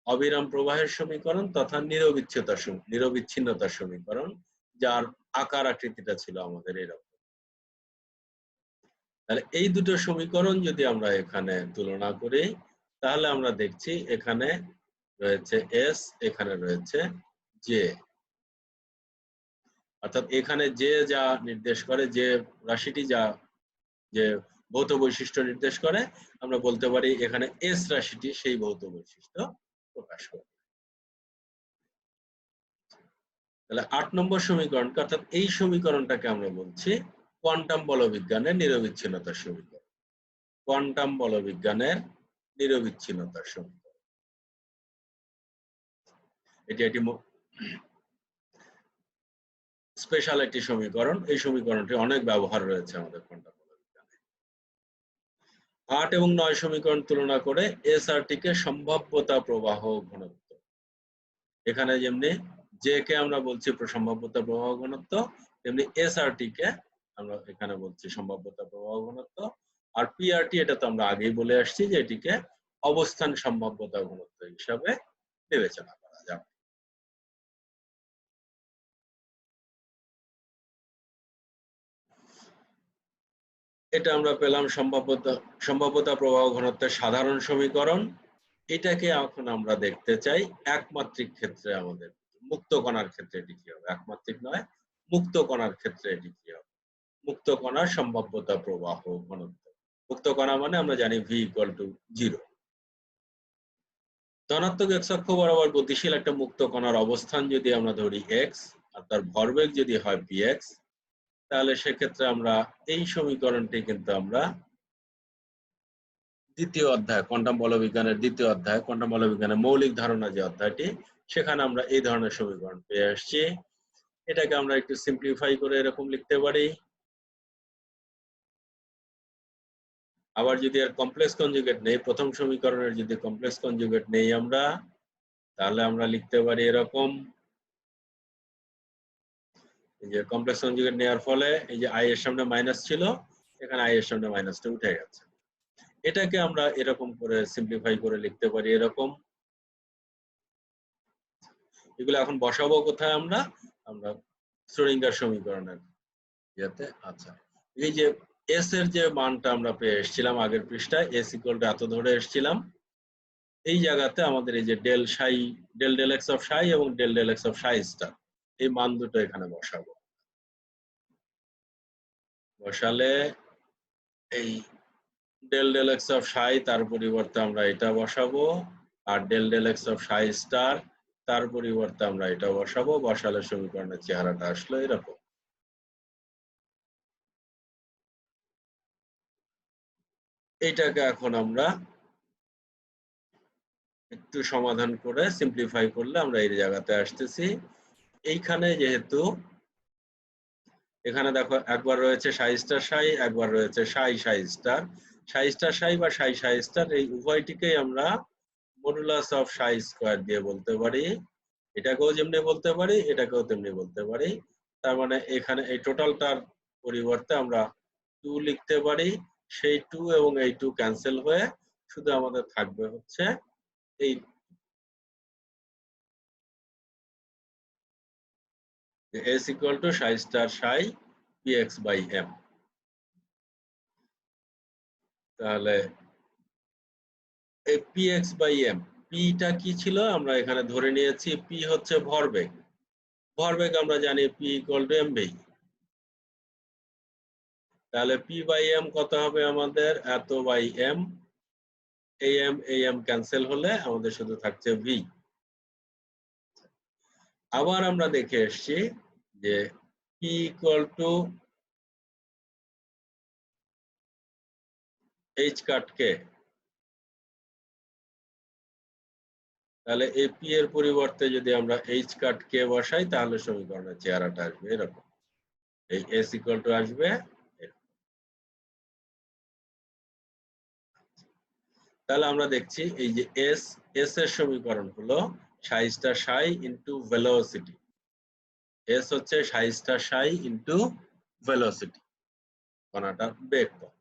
অবিরাম প্রবাহের সমীকরণ তথা নিরবিচ্ছিন্নতার সমীকরণ, যার আকার আকৃতিটা ছিল আমাদের এরকম। তাহলে এই দুটো সমীকরণ যদি আমরা এখানে তুলনা করি, তাহলে আমরা দেখছি এখানে রয়েছে এস, এখানে রয়েছে জে। অর্থাৎ এখানে যে যা নির্দেশ করে, যে রাশিটি যা যে ভৌত বৈশিষ্ট্য নির্দেশ করে, আমরা বলতে পারি এখানে এস রাশিটি সেই ভৌত বৈশিষ্ট্য প্রকাশ করে। তাহলে ৮ নম্বর সমীকরণ, অর্থাৎ এই সমীকরণটাকে আমরা বলছি কোয়ান্টাম বলবিজ্ঞানের নিরবিচ্ছিন্নতার সমীকরণ। কোয়ান্টাম বলবিজ্ঞানের নিরবিচ্ছিন্নতার সমীকরণ, এটি একটি স্পেশাল একটি সমীকরণ। এই সমীকরণটি অনেক ব্যবহার রয়েছে আমাদের কোয়ান্টাম বলবিজ্ঞানে। ৮ এবং ৯ সমীকরণ তুলনা করে এসআরটি কে সম্ভাব্যতা প্রবাহ ঘনত্ব, এখানে যেমনি জে কে আমরা বলছি সম্ভাব্যতা প্রবাহ ঘনত্ব, তেমনি এসআরটি কে আমরা এখানে বলছি সম্ভাব্যতা প্রবাহ ঘনত্ব। আর পিআরটি, এটা তো আমরা আগেই বলে আসছি যে এটিকে অবস্থান সম্ভাব্যতা ঘনত্ব হিসাবে বিবেচনা করা যাবে। এটা আমরা পেলাম সম্ভাব্যতা প্রবাহ ঘনত্বের সাধারণ সমীকরণ। এটাকে এখন আমরা দেখতে চাই একমাত্রিক ক্ষেত্রে, আমাদের মুক্ত কণার ক্ষেত্রে এটি কি হবে। একমাত্রিক নয়, মুক্ত কণার ক্ষেত্রে এটি কি হবে। মুক্ত কণার সম্ভাব্যতা প্রবাহ ঘনত্ব, মুক্ত কণা মানে আমরা জানি ভি ইকুয়াল টু 0। ধনাত্মক এক্স অক্ষ বরাবর গতিশীল একটা মুক্ত কণার অবস্থান যদি আমরা ধরি এক্স, আর তার ভরবেগ যদি হয় পি এক্স, তাহলে সেক্ষেত্রে আমরা এই সমীকরণটি কিন্তু আমরা দ্বিতীয় অধ্যায় কোয়ান্টাম বলবিজ্ঞানের দ্বিতীয় অধ্যায় কোয়ান্টাম বলবিজ্ঞানের মৌলিক ধারণা যে অধ্যায়টি, সেখানে আমরা এই ধরনের সমীকরণ পেয়ে আসছি। এটাকে আমরা একটু সিম্পলিফাই করে এরকম লিখতে পারি। আবার যদি এর কমপ্লেক্স কনজুগেট নেই, প্রথম সমীকরণের যদি কমপ্লেক্স কনজুগেট নেই আমরা, তাহলে আমরা লিখতে পারি এরকম, এই যে কমপ্লেক্স কনজুগেট নেওয়ার ফলে এই যে আই এর সামনে মাইনাস ছিল, এখানে আই এর সামনে মাইনাসটা উঠে গেছে। এটাকে আমরা এরকম করে সিম্পলিফাই করে লিখতে পারি এরকম। এগুলো এখন বসাবো কোথায় আমরা? আমরা শ্রোডিঙ্গার সমীকরণের ইয়েতে। আচ্ছা, এই যে এস এর যে মানটা আমরা পেয়ে এসেছিলাম আগের পৃষ্ঠায়, এস ইকুয়াল টু এত ধরে এসেছিলাম, এই জায়গাতে আমাদের এই যে del Sai, del del x of psi এবং del del x of psi star, এই মান দুটো এখানে বসাবো। বসালে এই ডেল ডেল এক্স অফ সাই, তার পরিবর্তে আমরা এটা বসাবো, আর del del x of psi star তার পরিবর্তে আমরা এটা বসাবো, বসালে সমীকরণের চেহারাটা আসলো এরকম। এইটাকে এখন আমরা একটু সমাধান করে সিম্পলিফাই করলে আমরা এই জায়গাতে আসতেছি। এইখানে যেহেতু এখানে দেখো একবার রয়েছে সাই স্টার সাই, একবার রয়েছে সাই সাই স্টার। সাই স্টার সাই বা সাই সাই স্টার এই উভয়টিকেই আমরা মডুলাস অফ সাই স্কয়ার দিয়ে বলতে পারি। এটাকেও যেমনি বলতে পারি, এটাকেও তেমনি বলতে পারি। তার মানে এখানে এই টোটালটার পরিবর্তে আমরা 2 লিখতে পারি। সেই 2 এবং এই 2 ক্যান্সেল হয়ে শুধু আমাদের থাকবে হচ্ছে এই s equal to psi star psi px by m। তাহলে এই px by m, p-টা কি ছিল আমরা এখানে ধরে নিয়েছি p হচ্ছে ভরবেগ। ভরবেগ আমরা জানি p equal to mv। তাহলে p by m কত হবে আমাদের? এত বাই m, এই m ক্যান্সেল হলে আমাদের শুধু থাকছে v। আবার আমরা দেখে এসেছি যে p equal to h cut k। তাহলে এই p এর পরিবর্তে যদি আমরা h cut k বসাই তাহলে সমীকরণের চেহারাটা আসবে এরকম। এই s equal to আসবে এরকম। তাহলে আমরা দেখছি এই যে s এর সমীকরণ হলো psi star psi into velocity. s হচ্ছে psi star psi into velocity, কণাটার বেগ কত।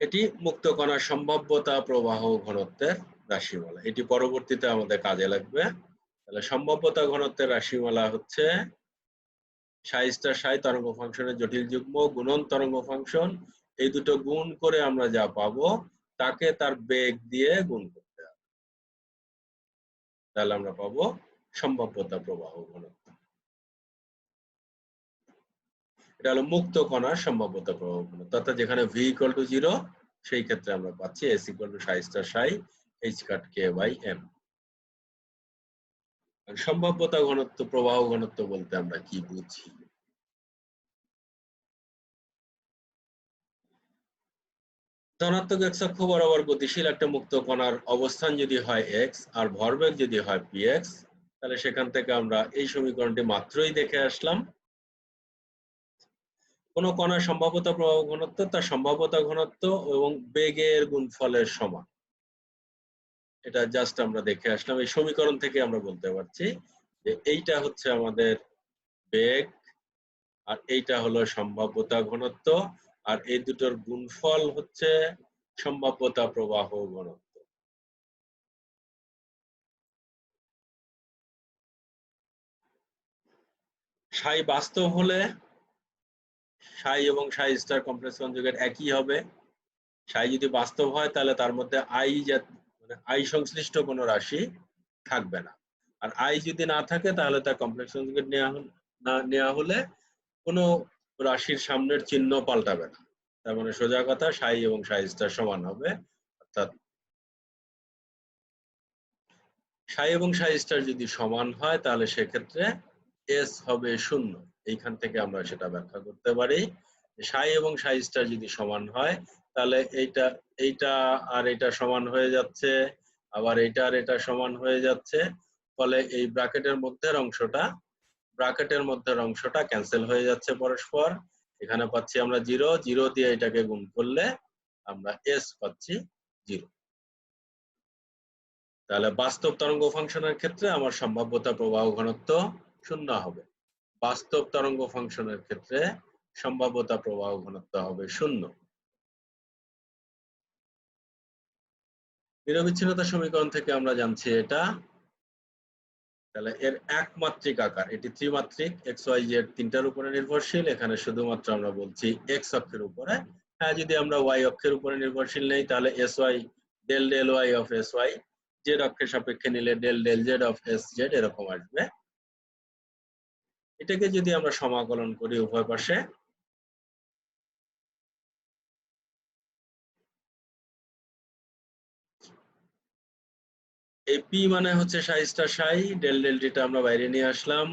এটি মুক্ত কণার সম্ভাব্যতা প্রবাহ ঘনত্বের রাশিমালা। এটি পরবর্তীতে আমাদের কাজে লাগবে। তাহলে সম্ভাব্যতা ঘনত্বের রাশিমালা হচ্ছে psi star psi তরঙ্গ ফাংশনের জটিল যুগ্ম গুণন তরঙ্গ ফাংশন। এই দুটো গুণ করে আমরা যা পাবো তাকে তার বেগ দিয়ে গুণ করতে হবে। তাহলে আমরা পাবো সম্ভাব্যতা প্রবাহ ঘনত্ব। এটা হলো মুক্ত কণার সম্ভাব্যতা প্রবাহ ঘনত্ব। অর্থাৎ যেখানে v equal to 0 সেই ক্ষেত্রে আমরা পাচ্ছি s equal to psi star psi h cut k by m। সম্ভাব্যতা ঘনত্ব প্রবাহ ঘনত্ব বলতে আমরা কি বুঝি? ধনাত্মক x অক্ষ বরাবর গতিশীল একটা মুক্ত কণার অবস্থান যদি হয় x আর ভরবেগ যদি হয় px, তাহলে সেখান থেকে আমরা এই সমীকরণটি মাত্রই দেখে আসলাম। কোন কণার সম্ভাব্যতা প্রবাহ ঘনত্ব তার সম্ভাব্যতা ঘনত্ব এবং বেগের গুণফলের সমান। এটা জাস্ট আমরা দেখে আসলাম। এই সমীকরণ থেকে আমরা বলতে পারছি যে এইটা হচ্ছে আমাদের বেগ আর এইটা হলো সম্ভাব্যতা ঘনত্ব, আর এই দুটোর গুণফল হচ্ছে সম্ভাব্যতা প্রবাহ ঘনত্ব। সাই বাস্তব হলে সাই এবং সাই স্টার কমপ্লেক্স কনজুগেট একই হবে। সাই যদি বাস্তব হয় তাহলে তার মধ্যে মানে আই সংশ্লিষ্ট কোনো রাশি থাকবে না। আর আই যদি না থাকে তাহলে তার কমপ্লেক্স কনজুগেট নেওয়া হলে কোনো রাশির সামনের চিহ্ন পাল্টাবে না। তার মানে সোজা কথা সাই এবং সাই স্টার সমান হবে। অর্থাৎ সাই এবং সাই স্টার যদি সমান হয় তাহলে সেক্ষেত্রে এস হবে 0। এইখান থেকে আমরা সেটা ব্যাখ্যা করতে পারি। সাই এবং সাই স্টার যদি সমান হয় তাহলে এইটা আর এটা সমান হয়ে যাচ্ছে, আবার এইটা আর এটা সমান হয়ে যাচ্ছে। ফলে এই ব্র্যাকেটের মধ্যের অংশটা ক্যান্সেল হয়ে যাচ্ছে পরস্পর। এখানে পাচ্ছি আমরা 0, 0 দিয়ে এটাকে গুণ করলে আমরা এস পাচ্ছি 0। তাহলে বাস্তব তরঙ্গ ফাংশনের ক্ষেত্রে আমার সম্ভাব্যতা প্রবাহ ঘনত্ব 0 হবে। বাস্তব তরঙ্গ ফাংশনের ক্ষেত্রে সম্ভাব্যতা প্রবাহ ঘনত্ব হবে 0। নিরবিচ্ছিন্নতা সমীকরণ থেকে আমরা জানছি এটা। তাহলে এর একমাত্রিক আকার, এটি ত্রিমাত্রিক, এক্স ওয়াই জেড তিনটার উপরে নির্ভরশীল। এখানে শুধুমাত্র আমরা বলছি এক্স অক্ষের উপরে। হ্যাঁ, যদি আমরা ওয়াই অক্ষের উপরে নির্ভরশীল নেই তাহলে s y del del y of s y, z অক্ষের সাপেক্ষে নিলে del del z of s z এরকম আসবে। এটাকে যদি আমরা সমাকলন করি উভয় পাশে, এই পি মানে হচ্ছে সাই স্টার সাই, ডেল ডেল টিটা আমরা বাইরে নিয়ে আসলাম,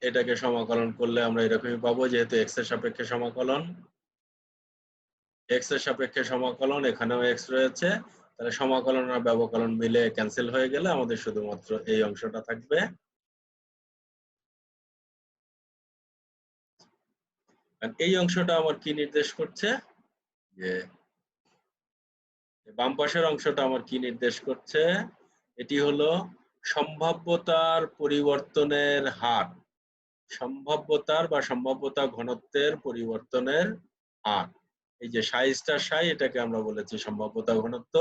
এটাকে সমাকলন করলে আমরা এরকমই পাবো, যেহেতু এক্স এর সাপেক্ষে সমাকলন, এক্স এর সাপেক্ষে সমাকলন, এখানেও এক্স রয়েছে, তাহলে সমাকলন আর ব্যবকলন মিলে ক্যান্সেল হয়ে গেলে আমাদের শুধুমাত্র এই অংশটা থাকবে। এই অংশটা আমার কি নির্দেশ করছে, যে বাম পাশের অংশটা আমার কি নির্দেশ করছে, এটি হলো সম্ভাব্যতার পরিবর্তনের হার, সম্ভাব্যতার বা সম্ভাব্যতা ঘনত্বের পরিবর্তনের হার। এই যে সাই স্টার সাই, এটাকে আমরা বলেছি সম্ভাব্যতা ঘনত্ব,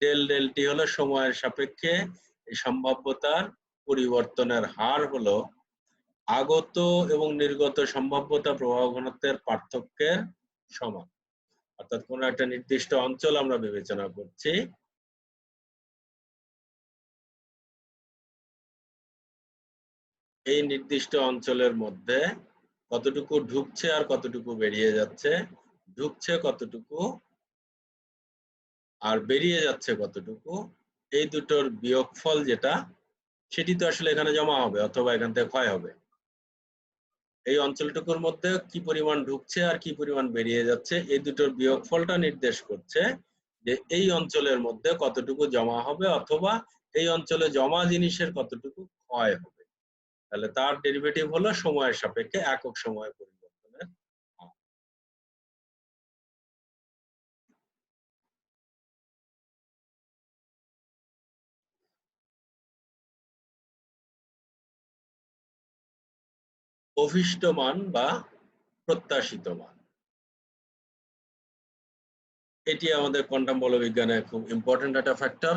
ডেল ডেল টি হলো সময়ের সাপেক্ষে এই সম্ভাব্যতার পরিবর্তনের হার হলো আগত এবং নির্গত সম্ভাব্যতা প্রবাহ ঘনত্বের পার্থক্যের সমান। অর্থাৎ কোন একটা নির্দিষ্ট অঞ্চল আমরা বিবেচনা করছি, এই নির্দিষ্ট অঞ্চলের মধ্যে কতটুকু ঢুকছে আর কতটুকু বেরিয়ে যাচ্ছে, ঢুকছে কতটুকু আর বেরিয়ে যাচ্ছে কতটুকু, এই দুটোর বিয়োগফল যেটা, সেটি তো আসলে এখানে জমা হবে অথবা এখান থেকে ক্ষয় হবে। এই অঞ্চলটুকুর মধ্যে কি পরিমাণ ঢুকছে আর কি পরিমাণ বেরিয়ে যাচ্ছে, এই দুটোর বিয়োগফলটা নির্দেশ করছে যে এই অঞ্চলের মধ্যে কতটুকু জমা হবে অথবা এই অঞ্চলে জমা জিনিসের কতটুকু ক্ষয় হবে। তাহলে তার ডেরিভেটিভ হলো সময়ের সাপেক্ষে একক সময় পরিবর্তনের হার। অভীষ্ট মান বা প্রত্যাশিত মান, এটি আমাদের কোয়ান্টাম বলবিজ্ঞানে খুব ইম্পর্টেন্ট একটা ফ্যাক্টর।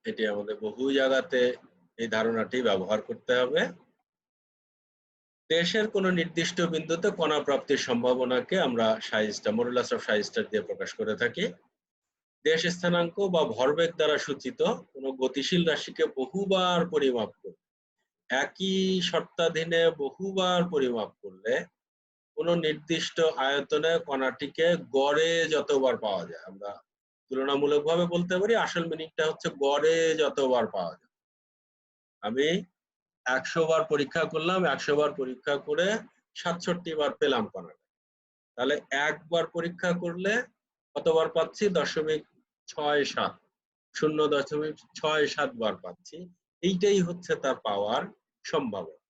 এটি আমাদের বহু জায়গাতে এই ধারণাটি ব্যবহার করতে হবে। দেশের কোনো নির্দিষ্ট বিন্দুতে কণা প্রাপ্তির সম্ভাবনাকে আমরা সাই star, modulus of psi star দিয়ে প্রকাশ করে থাকি। দেশ স্থানাঙ্ক বা ভরবেগ দ্বারা সূচিত কোনো গতিশীল রাশিকে বহুবার পরিমাপ করে, একই শর্তাধীনে বহুবার পরিমাপ করলে কোনো নির্দিষ্ট আয়তনে কণাটিকে গড়ে যতবার পাওয়া যায়, আমরা তুলনামূলকভাবে বলতে পারি আসল মিনিংটা হচ্ছে গড়ে যতবার পাওয়া যায়। আমি 100 বার পরীক্ষা করলাম, 100 বার পরীক্ষা করে 67 বার পেলাম কণাটা, তাহলে একবার পরীক্ষা করলে কতবার পাচ্ছি, 0.67, 0.67 বার পাচ্ছি। এইটাই হচ্ছে তার পাওয়ার সম্ভাবনা।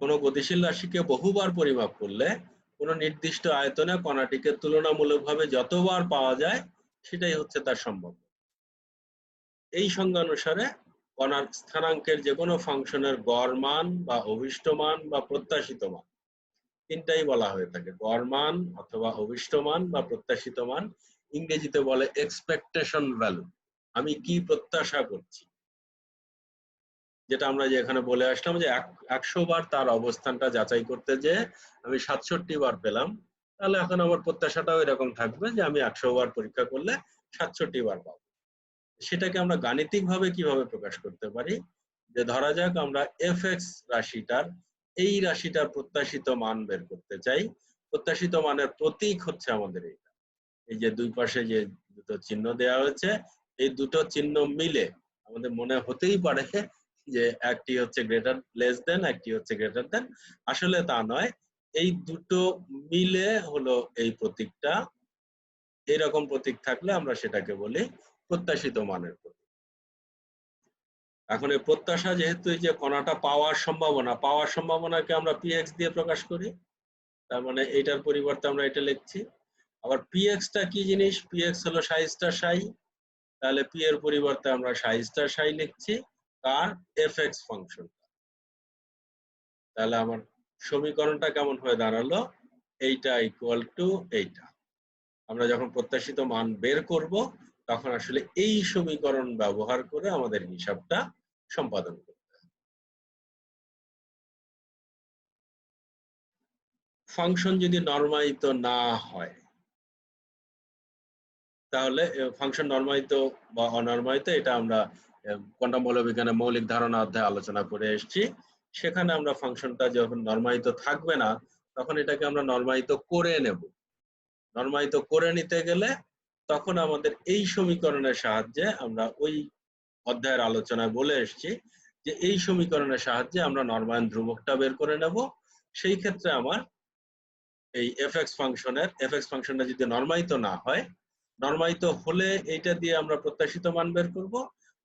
কোনো গতিশীল রাশিকে বহুবার পরিমাপ করলে কোনো নির্দিষ্ট আয়তনে কণাটিকে তুলনামূলকভাবে যতবার পাওয়া যায় সেটাই হচ্ছে তার সম্ভাবনা। এই সংজ্ঞা অনুসারে কণার স্থানাঙ্কের যে কোনো ফাংশনের গড় মান বা অভীষ্ট মান বা প্রত্যাশিত মান, তিনটাই বলা হয়ে থাকে, গড় মান অথবা অভীষ্ট মান বা প্রত্যাশিত মান। ইংরেজিতে বলে এক্সপেকটেশন ভ্যালু, আমি কি প্রত্যাশা করছি, যেটা আমরা যে এখানে বলে আসলাম যে 100 বার তার অবস্থানটা যাচাই করতে যে আমি 67 বার পেলাম, তাহলে এখন আমার প্রত্যাশাটাও এরকম থাকবে যে আমি 100 বার পরীক্ষা করলে 67 বার পাবো। সেটাকে আমরা গাণিতিক ভাবে কিভাবে প্রকাশ করতে পারি, যে ধরা যাক আমরা fx রাশিটার, এই রাশিটার প্রত্যাশিত মান বের করতে চাই। প্রত্যাশিত মানের প্রতীক হচ্ছে আমাদের এইটা, এই যে দুই পাশে যে দুটো চিহ্ন দেওয়া হয়েছে, এই দুটো চিহ্ন মিলে আমাদের মনে হতেই পারে যে একটি হচ্ছে গ্রেটার লেস দেন, একটি হচ্ছে গ্রেটার দেন, আসলে তা নয়, এই দুটো মিলে হলো এই প্রতীকটা। এরকম প্রতীক থাকলে আমরা সেটাকে বলি প্রত্যাশিত মানের প্রতীক। এখন এই প্রত্যাশা, যেহেতু এই যে কণাটা পাওয়ার সম্ভাবনা, পাওয়ার সম্ভাবনাকে আমরা পিএক্স দিয়ে প্রকাশ করি, তার মানে এইটার পরিবর্তে আমরা এটা লিখছি। আবার পিএক্সটা কি জিনিস, পিএক্স হলো সাই স্টার সাই, তাহলে পি এর পরিবর্তে আমরা সাই স্টার সাই লিখছি কার, এফএক্স ফাংশন। তাহলে আমার সমীকরণটা কেমন হয়ে দাঁড়ালো, এইটা ইকুয়াল টু এইটা। আমরা যখন প্রত্যাশিত মান বের করব তখন আসলে এই সমীকরণ ব্যবহার করে আমাদের হিসাবটা সম্পাদন করতে হবে। ফাংশন যদি নরমায়িত না হয়, তাহলে ফাংশন নরমায়িত বা অনরমায়িত, এটা আমরা কোয়ান্টাম বলবিজ্ঞানের মৌলিক ধারণা অধ্যায়ে আলোচনা করে এসেছি। সেখানে আমরা ফাংশনটা যখন নরমায়িত থাকবে না, তখন এটাকে আমরা নরমায়িত করে নেব। নরমায়িত করে নিতে গেলে তখন আমাদের এই সমীকরণের সাহায্যে আমরা ওই অধ্যায়ের আলোচনায় বলে এসেছি যে এই সমীকরণের সাহায্যে আমরা নরমায়ন ধ্রুবকটা বের করে নেব। সেই ক্ষেত্রে আমার এই এফএক্স ফাংশনটা যদি নরমায়িত না হয়, নরমায়িত হলে এইটা দিয়ে আমরা প্রত্যাশিত মান বের করব,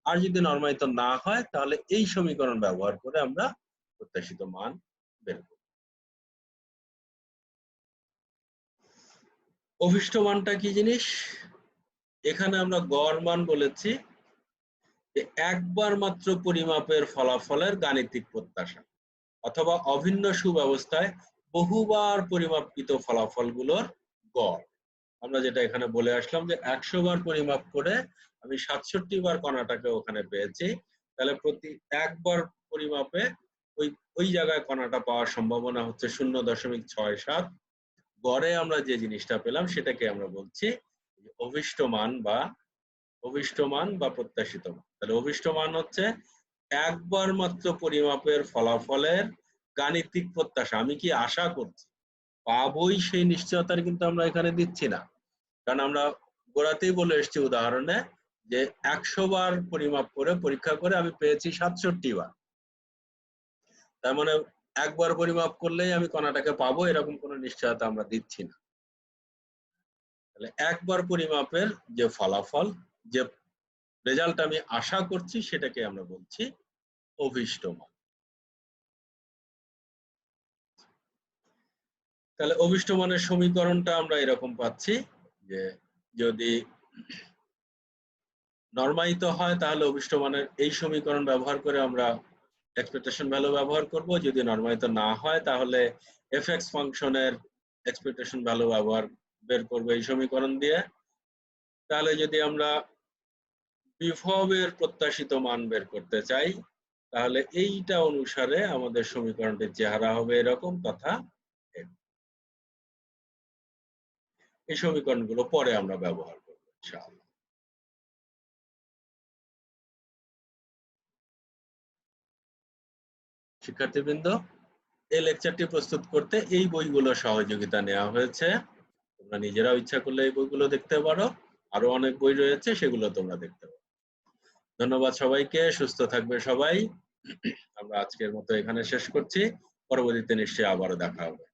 আর যদি নরমায়িত না হয় তাহলে এই সমীকরণ ব্যবহার করে আমরা প্রত্যাশিত মান বের করব। অভিষ্ট মানটা কি জিনিস? এখানে আমরা গড় মান বলেছি যে একবার মাত্র পরিমাপের ফলাফলের গাণিতিক প্রত্যাশা, অথবা অভিন্ন সুব্যবস্থায় বহুবার পরিমাপকৃত ফলাফলগুলোর গড়। আমরা যেটা এখানে বলে আসলাম যে 100 বার পরিমাপ করে আমি 67 বার কণাটাকে ওখানে পেয়েছি, তাহলে প্রতি একবার পরিমাপে ওই জায়গায় কণাটা পাওয়ার সম্ভাবনা হচ্ছে 0.67। গড়ে আমরা যে জিনিসটা পেলাম সেটাকে আমরা বলছি অভিষ্ট মান বা প্রত্যাশিত মান। তাহলে অভিষ্ট মান হচ্ছে একবার মাত্র পরিমাপের ফলাফলের গাণিতিক প্রত্যাশা। আমি কি আশা করছি পাবোই সেই নিশ্চয়তার কিন্তু আমরা এখানে দিচ্ছি না, কারণ আমরা গোড়াতেই বলে এসেছি উদাহরণে যে 100 বার পরিমাপ করে পরীক্ষা করে আমি পেয়েছি 67 বার। তার মানে একবার পরিমাপ করলেই আমি কণাটাকে পাবো এরকম কোনো নিশ্চয়তা আমরা দিচ্ছি না। তাহলে একবার পরিমাপের যে ফলাফল, যে রেজাল্ট আমি আশা করছি, সেটাকে আমরা বলছি অভিষ্ট মান। তাহলে অভিষ্ট মানের সমীকরণটা আমরা এরকম পাচ্ছি যে যদি নরমায়িত হয় তাহলে অভিষ্ট মানের এই সমীকরণ ব্যবহার করে আমরা এক্সপেক্টেশন ভ্যালু ব্যবহার করব। যদি নরমায়িত না হয় তাহলে এফএক্স ফাংশনের এক্সপেক্টেশন ভ্যালু ব্যবহার বের করব এই সমীকরণ দিয়ে। তাহলে যদি আমরা বিভবের প্রত্যাশিত মান বের করতে চাই তাহলে এইটা অনুসারে আমাদের সমীকরণটির চেহারা হবে এরকম, তথা এই সমীকরণগুলো পরে আমরা ব্যবহার করব ইনশাআল্লাহ। শিক্ষার্থীবৃন্দ, এই লেকচারটি প্রস্তুত করতে এই বইগুলো সহযোগিতা নেওয়া হয়েছে। তোমরা নিজেরাও ইচ্ছা করলে এই বইগুলো দেখতে পারো, আরো অনেক বই রয়েছে সেগুলো তোমরা দেখতে পারো। ধন্যবাদ সবাইকে, সুস্থ থাকবে সবাই। আমরা আজকের মতো এখানে শেষ করছি, পরবর্তীতে নিশ্চয়ই আবারও দেখা হবে।